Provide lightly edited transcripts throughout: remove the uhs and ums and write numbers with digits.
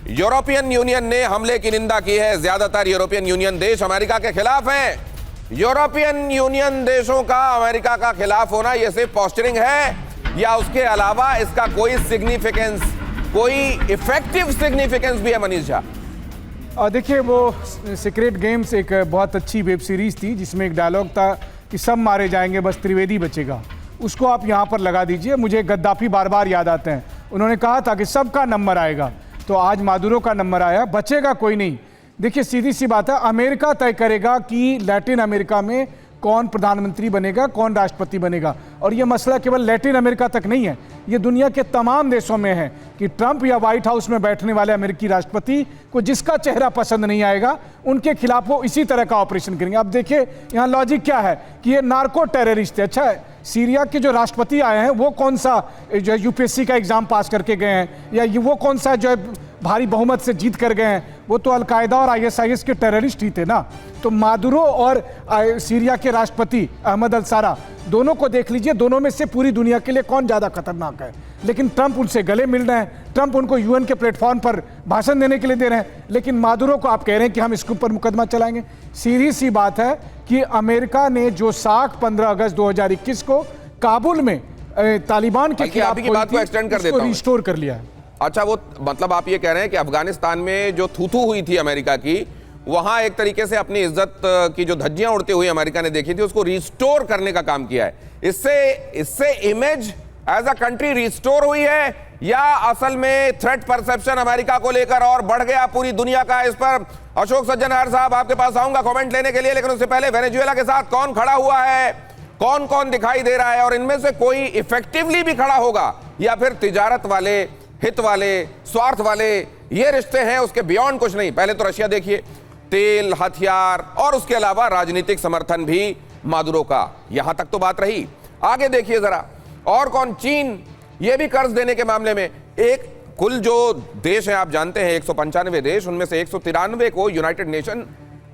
European union ने हमले की निंदा की है। ज्यादातर यूरोपियन यूनियन देश अमेरिका के खिलाफ हैं। यूरोपियन यूनियन देशों का अमेरिका का खिलाफ होना यह सिर्फ पोस्चरिंग है या उसके अलावा इसका कोई सिग्निफिकेंस, कोई इफेक्टिव सिग्निफिकेंस भी है? मनीष झा, देखिए, वो सीक्रेट गेम्स एक बहुत अच्छी वेब सीरीज थी जिसमें एक डायलॉग था कि सब मारे जाएंगे बस त्रिवेदी बचेगा। उसको आप यहाँ पर लगा दीजिए। मुझे गद्दाफी बार बार याद आते हैं। उन्होंने कहा था कि सबका नंबर आएगा, तो आज मादुरो का नंबर आया, बचेगा कोई नहीं। देखिए, सीधी सी बात है, अमेरिका तय करेगा कि लैटिन अमेरिका में कौन प्रधानमंत्री बनेगा, कौन राष्ट्रपति बनेगा। और ये मसला केवल लैटिन अमेरिका तक नहीं है, ये दुनिया के तमाम देशों में है कि ट्रंप या व्हाइट हाउस में बैठने वाले अमेरिकी राष्ट्रपति को जिसका चेहरा पसंद नहीं आएगा उनके खिलाफ वो इसी तरह का ऑपरेशन करेंगे। अब देखिए, यहाँ लॉजिक क्या है कि ये नार्को टेररिस्ट है। अच्छा है, सीरिया के जो राष्ट्रपति आए हैं वो कौन सा जो यूपीएससी का एग्जाम पास करके गए हैं, या वो कौन सा जो है भारी बहुमत से जीत कर गए हैं? वो तो अलकायदा और आईएसआईएस के टेररिस्ट ही थे ना। तो मादुरो और सीरिया के राष्ट्रपति अहमद अल-सारा, दोनों को देख लीजिए, दोनों में से पूरी दुनिया के लिए कौन ज़्यादा खतरनाक है। लेकिन ट्रंप उनसे गले मिल रहे हैं, ट्रंप उनको यूएन के प्लेटफॉर्म पर भाषण देने के लिए दे रहे हैं, लेकिन मादुरो को आप कह रहे हैं कि हम इसके ऊपर मुकदमा चलाएंगे। सीधी सी बात है कि अमेरिका ने जो साख 15 अगस्त 2021 को काबुल में तालिबान के खिलाफ की बात को एक्सटेंड कर देता हूं, रिस्टोर कर लिया है। अच्छा, वो मतलब आप ये कह रहे हैं कि अफगानिस्तान में जो थू-थू हुई थी अमेरिका की, वहां एक तरीके से अपनी इज्जत की जो धज्जियां उड़ती हुई अमेरिका ने देखी थी, उसको रिस्टोर करने का काम किया है। इससे image as a country restore हुई है, या असल में थ्रेट परसेप्शन अमेरिका को लेकर और बढ़ गया पूरी दुनिया का? इस पर अशोक सज्जनहार साहब आपके पास आऊंगा कमेंट लेने के लिए, लेकिन उससे पहले वेनेजुएला के साथ कौन खड़ा हुआ है, कौन कौन दिखाई दे रहा है, और इनमें से कोई इफेक्टिवली भी खड़ा होगा या फिर तिजारत वाले, हित वाले, स्वार्थ वाले ये रिश्ते हैं, उसके बियॉन्ड कुछ नहीं? पहले तो रशिया देखिए, तेल, हथियार और उसके अलावा राजनीतिक समर्थन भी मादुरो का, यहां तक तो बात रही। आगे देखिए जरा, और कौन? चीन, ये भी कर्ज देने के मामले में एक कुल जो देश है आप जानते हैं 195 देश, उनमें से 193 को यूनाइटेड नेशन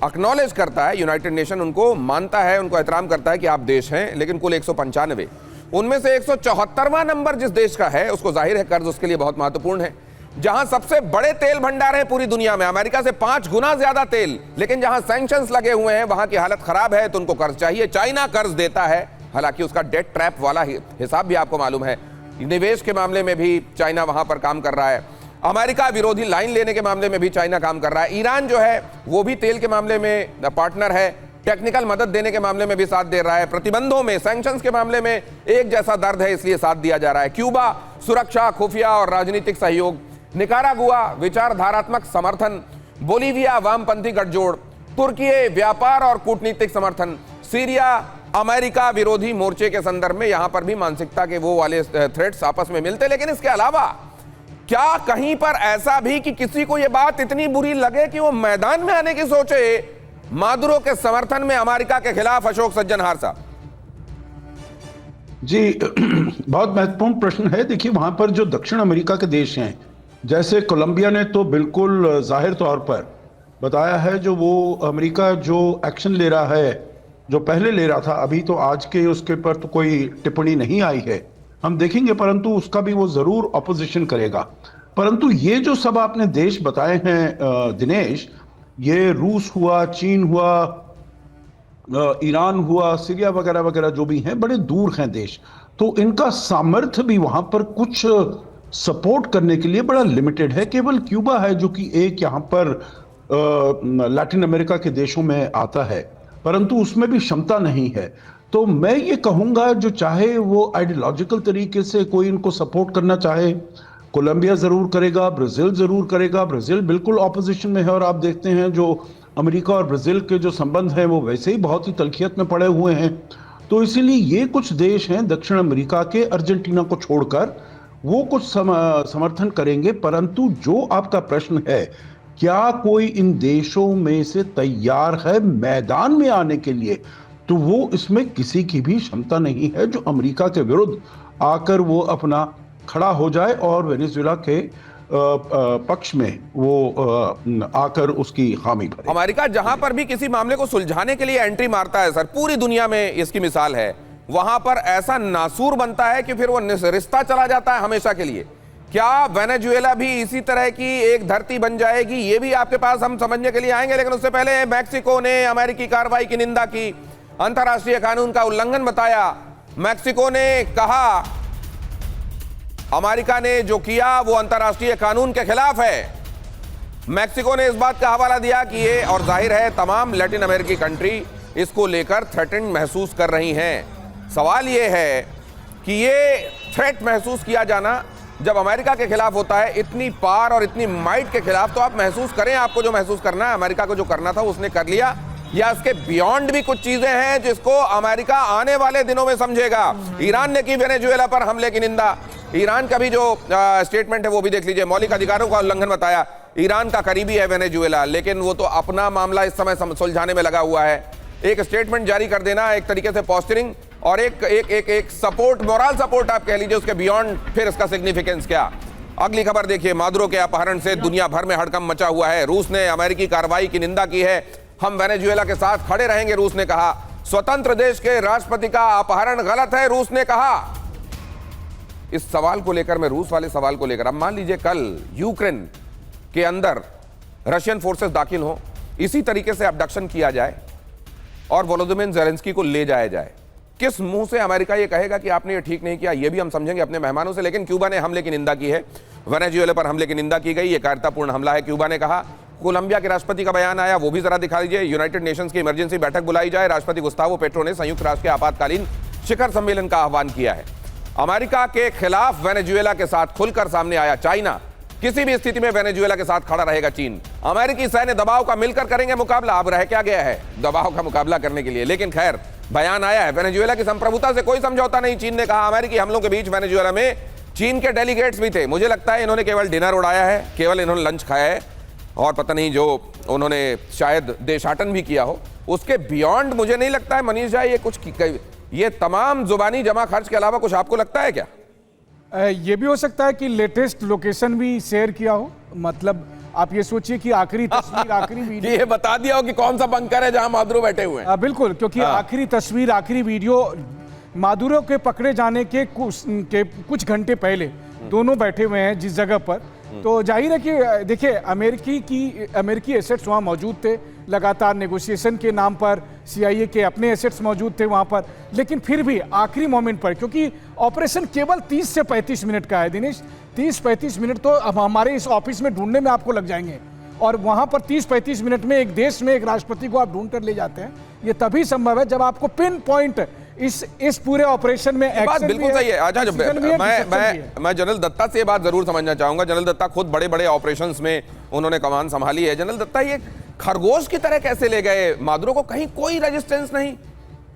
एक्नॉलेज करता है, यूनाइटेड नेशन उनको मानता है, उनको एहतराम करता है कि आप देश हैं, लेकिन कुल 195, उनमें से 174वां नंबर जिस देश का है उसको जाहिर है कर्ज उसके लिए बहुत महत्वपूर्ण है। जहां सबसे बड़े तेल भंडार हैं पूरी दुनिया में, अमेरिका से 5 गुना ज्यादा तेल, लेकिन जहां सैंक्शंस लगे हुए हैं वहां की हालत खराब है, तो उनको कर्ज चाहिए। चाइना कर्ज देता है, हालांकि उसका डेट ट्रैप वाला हिसाब भी आपको मालूम है। निवेश के मामले में भी चाइना वहां पर काम कर रहा है। अमेरिका विरोधी लाइन लेने के मामले में भी चाइना काम कर रहा है। ईरान जो है वो भी तेल के मामले में पार्टनर है, टेक्निकल मदद देने के मामले में भी साथ दे रहा है। प्रतिबंधों में, सैंक्शंस के मामले में एक जैसा दर्द है, इसलिए साथ दिया जा रहा है। क्यूबा, सुरक्षा, खुफिया और राजनीतिक सहयोग। निकारागुआ, विचारधारात्मक समर्थन। बोलीविया, वामपंथी गठजोड़। तुर्की, व्यापार और कूटनीतिक समर्थन। सीरिया, अमेरिका विरोधी मोर्चे के संदर्भ में यहां पर भी मानसिकता के वो वाले थ्रेट्स आपस में मिलते। लेकिन इसके अलावा क्या कहीं पर ऐसा भी कि किसी को यह बात इतनी बुरी लगे कि वो मैदान में आने की सोचे मादुरो के समर्थन में अमेरिका के खिलाफ? अशोक सज्जनहार साहब जी, बहुत महत्वपूर्ण प्रश्न है। देखिए, वहां पर जो दक्षिण अमेरिका के देश हैं, जैसे कोलंबिया ने तो बिल्कुल जाहिर तौर पर बताया है, जो वो अमेरिका जो एक्शन ले रहा है, जो पहले ले रहा था, अभी तो आज के उसके पर तो कोई टिप्पणी नहीं आई है, हम देखेंगे, परंतु उसका भी वो जरूर ऑपोजिशन करेगा। परंतु ये जो सब आपने देश बताए हैं दिनेश, ये रूस हुआ, चीन हुआ, ईरान हुआ, सीरिया वगैरह वगैरह जो भी हैं, बड़े दूर हैं देश, तो इनका सामर्थ्य भी वहां पर कुछ सपोर्ट करने के लिए बड़ा लिमिटेड है। केवल क्यूबा है जो कि एक यहाँ पर लैटिन अमेरिका के देशों में आता है, परंतु उसमें भी क्षमता नहीं है। तो मैं ये कहूंगा, जो चाहे वो आइडियोलॉजिकल तरीके से कोई इनको सपोर्ट करना चाहे, कोलंबिया जरूर करेगा, ब्राजील जरूर करेगा। ब्राजील बिल्कुल ऑपोजिशन में है, और आप देखते हैं जो अमेरिका और ब्राजील के जो संबंध हैं वो वैसे ही बहुत ही तलखियत में पड़े हुए हैं। तो इसीलिए ये कुछ देश हैं दक्षिण अमेरिका के, अर्जेंटीना को छोड़कर, वो कुछ समर्थन करेंगे। परंतु जो आपका प्रश्न है, क्या कोई इन देशों में से तैयार है मैदान में आने के लिए, तो वो इसमें किसी की भी क्षमता नहीं है जो अमेरिका के विरुद्ध आकर वो अपना खड़ा हो जाए और वेनेजुएला के पक्ष में वो आकर उसकी हामी भरे। अमेरिका जहां पर भी किसी मामले को सुलझाने के लिए एंट्री मारता है सर, पूरी दुनिया में इसकी मिसाल है, वहां पर ऐसा नासूर बनता है कि फिर वो रिश्ता चला जाता है हमेशा के लिए। क्या वेनेजुएला भी इसी तरह की एक धरती बन जाएगी? ये भी आपके पास हम समझने के लिए आएंगे, लेकिन उससे पहले मैक्सिको ने अमेरिकी कार्रवाई की निंदा की, अंतर्राष्ट्रीय कानून का उल्लंघन बताया। मैक्सिको ने कहा अमेरिका ने जो किया वो अंतर्राष्ट्रीय कानून के खिलाफ है। मैक्सिको ने इस बात का हवाला दिया कि ये, और जाहिर है तमाम लैटिन अमेरिकी कंट्री इसको लेकर थ्रेटेंड महसूस कर रही हैं। सवाल ये है कि ये थ्रेट महसूस किया जाना जब अमेरिका के खिलाफ होता है, इतनी पार और इतनी माइट के खिलाफ, तो आप महसूस करें, आपको जो महसूस करना है, अमेरिका को जो करना था उसने कर लिया, या इसके बियॉन्ड भी कुछ चीजें हैं जिसको अमेरिका आने वाले दिनों में समझेगा। ईरान ने की वेनेजुएला पर हमले की निंदा। ईरान का भी जो स्टेटमेंट है वो भी देख लीजिए, मौलिक अधिकारों का उल्लंघन बताया। ईरान का करीबी है वेनेजुएला, लेकिन वो तो अपना मामला इस समय सुलझाने में लगा हुआ है। एक स्टेटमेंट जारी कर देना एक तरीके से पोस्टरिंग, और एक सपोर्ट, मोरल सपोर्ट आप कह लीजिए, उसके बियॉन्ड फिर इसका सिग्निफिकेंस क्या। अगली खबर देखिए, मादुरो के अपहरण से दुनिया भर में हड़कंप मचा हुआ है। रूस ने अमेरिकी कार्रवाई की निंदा की है। हम वेनेजुएला के साथ खड़े रहेंगे, रूस ने कहा। स्वतंत्र देश के राष्ट्रपति का अपहरण गलत है, रूस ने कहा। इस सवाल को लेकर, मैं रूस वाले सवाल को लेकर, अब मान लीजिए कल यूक्रेन के अंदर रशियन फोर्सेस दाखिल हो, इसी तरीके से अबडक्शन किया जाए और वोलोदिमीर ज़ेलेंस्की को ले जाया जाए, किस मुंह से अमेरिका ये कहेगा कि आपने ये ठीक नहीं किया? ये भी हम समझेंगे अपने मेहमानों से। लेकिन क्यूबा ने हमले की निंदा की है, वेनेजुएला पर हमले की निंदा की गई, ये कायरतापूर्ण हमला है, क्यूबा ने कहा। कोलंबिया के राष्ट्रपति का बयान आया, वो भी जरा दिखा दीजिए। यूनाइटेड नेशंस की इमरजेंसी बैठक बुलाई जाए, राष्ट्रपति गुस्तावो पेट्रो ने संयुक्त राष्ट्र के आपातकालीन शिखर सम्मेलन का आह्वान किया है। अमेरिका के खिलाफ वेनेजुएला के साथ खुलकर सामने आया चाइना। किसी भी स्थिति में वेनेजुएला के साथ खड़ा रहेगा चीन। अमेरिकी सैन्य दबाव का मिलकर करेंगे मुकाबला। अब रह क्या गया है दबाव का मुकाबला करने के लिए? लेकिन खैर, बयान आया है, वेनेजुएला की संप्रभुता से कोई समझौता नहीं, चीन ने कहा। अमेरिकी हमलों के बीच वेनेजुएला में चीन के डेलीगेट्स भी थे। मुझे लगता है इन्होंने केवल डिनर उड़ाया है, केवल इन्होंने लंच खाया है, और पता नहीं जो उन्होंने शायद देशाटन भी किया हो। उसके बियॉन्ड मुझे नहीं लगता है मनीष भाई, ये तमाम जुबानी जमा खर्च के अलावा कुछ आपको लगता है क्या? ये भी हो सकता है कि लेटेस्ट लोकेशन भी शेयर किया हो। मतलब आप ये सोचिए कि आखिरी तस्वीर, आखिरी वीडियो ये बता दिया हो कि कौन सा बंकर है जहां मादुरो बैठे हुए हैं। बिल्कुल, क्योंकि आखिरी तस्वीर, आखिरी वीडियो मादुरो के पकड़े जाने के कुछ घंटे पहले दोनों बैठे हुए हैं जिस जगह पर। तो जाहिर है कि देखिए, अमेरिकी एसेट्स वहाँ मौजूद थे, लगातार नेगोशिएशन के नाम पर CIA के अपने एसेट्स मौजूद थे वहाँ पर। लेकिन फिर भी आखिरी मोमेंट पर, क्योंकि ऑपरेशन केवल 30 से 35 मिनट का है दिनेश, 30-35 मिनट तो अब हमारे इस ऑफिस में ढूंढने में आपको लग जाएंगे, और वहाँ पर 30-35 मिनट में एक देश में एक राष्ट्रपति को आप ढूंढ कर ले जाते हैं। ये तभी संभव है जब आपको पिन पॉइंट इस पूरे ऑपरेशन में बात बिल्कुल सही है। अच्छा, मैं जनरल दत्ता से ये बात जरूर समझना चाहूंगा। जनरल दत्ता खुद बड़े बड़े ऑपरेशंस में उन्होंने कमान संभाली है। जनरल दत्ता, ये खरगोश की तरह कैसे ले गए मादुरो को? कहीं कोई रेजिस्टेंस नहीं,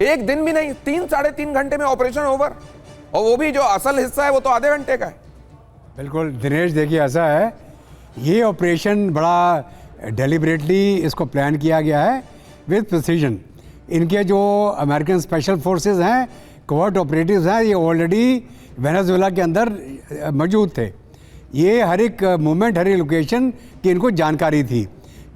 एक दिन भी नहीं, 3-3.5 घंटे में ऑपरेशन ओवर, और वो भी जो असल हिस्सा है वो तो आधे घंटे का है। बिल्कुल दिनेश, देखिए ऐसा है, ये ऑपरेशन बड़ा डेलिबरेटली इसको प्लान किया गया है विद प्रिसीजन। इनके जो अमेरिकन स्पेशल फोर्सेस हैं, कोवर्ट ऑपरेटिव्स हैं, ये ऑलरेडी वेनेजुएला के अंदर मौजूद थे। ये हर एक मूवमेंट, हर एक लोकेशन की इनको जानकारी थी।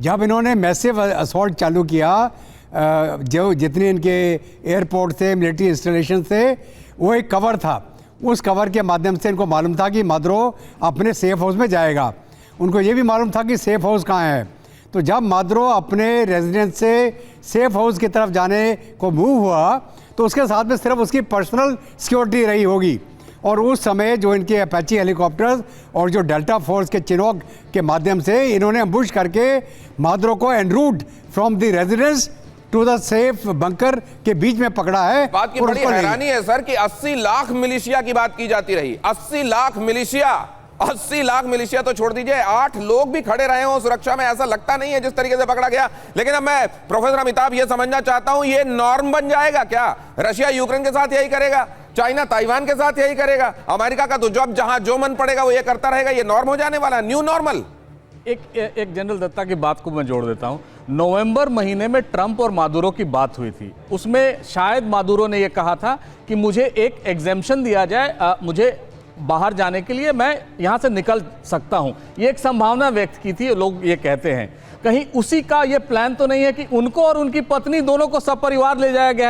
जब इन्होंने मैसिव असॉल्ट चालू किया, जो जितने इनके एयरपोर्ट थे, मिलिट्री इंस्टॉलेशन थे, वो एक कवर था। उस कवर के माध्यम से इनको मालूम था कि मादुरो अपने सेफ हाउस में जाएगा। उनको ये भी मालूम था कि सेफ हाउस कहाँ है। तो जब मादुरो अपने रेजिडेंस से सेफ हाउस की तरफ जाने को मूव हुआ, तो उसके साथ में सिर्फ उसकी पर्सनल सिक्योरिटी रही होगी। और उस समय जो इनके अपाची हेलीकॉप्टर्स और जो डेल्टा फोर्स के चिनोक के माध्यम से इन्होंने अम्बुश करके मादुरो को en route from the residence to the safe bunker के बीच में पकड़ा है। बात की बड़ी हैरानी है सर कि 80 लाख मिलिशिया की बात की जाती रही। 80 लाख मिलिशिया तो छोड़ दीजिए, 8 लोग भी खड़े रहे हो सुरक्षा में, ऐसा लगता नहीं है जिस तरीके से पकड़ा गया। लेकिन अब मैं प्रोफेसर अमिताभ ये समझना चाहता हूं, ये नॉर्म बन जाएगा क्या? रशिया यूक्रेन के साथ यही करेगा, चाइना ताइवान के साथ यही करेगा, अमेरिका का तो जब जहां जो मन पड़ेगा वो ये करता रहेगा। ये नॉर्म हो जाने वाला, न्यू नॉर्मल। एक जनरल दत्ता की बात को मैं जोड़ देता हूं। नवंबर महीने में ट्रंप और मादुरो की बात हुई थी, उसमें शायद मादुरो ने यह कहा था कि मुझे एक एग्जेम्पशन दिया जाए, मुझे बाहर जाने के लिए, मैं यहां से निकल सकता हूं। ये एक संभावना व्यक्त की थी, लोग ये कहते हैं। कहीं उसी का ये प्लान तो नहीं है कि उनको और उनकी पत्नी दोनों को सपरिवार ले जाया गया है?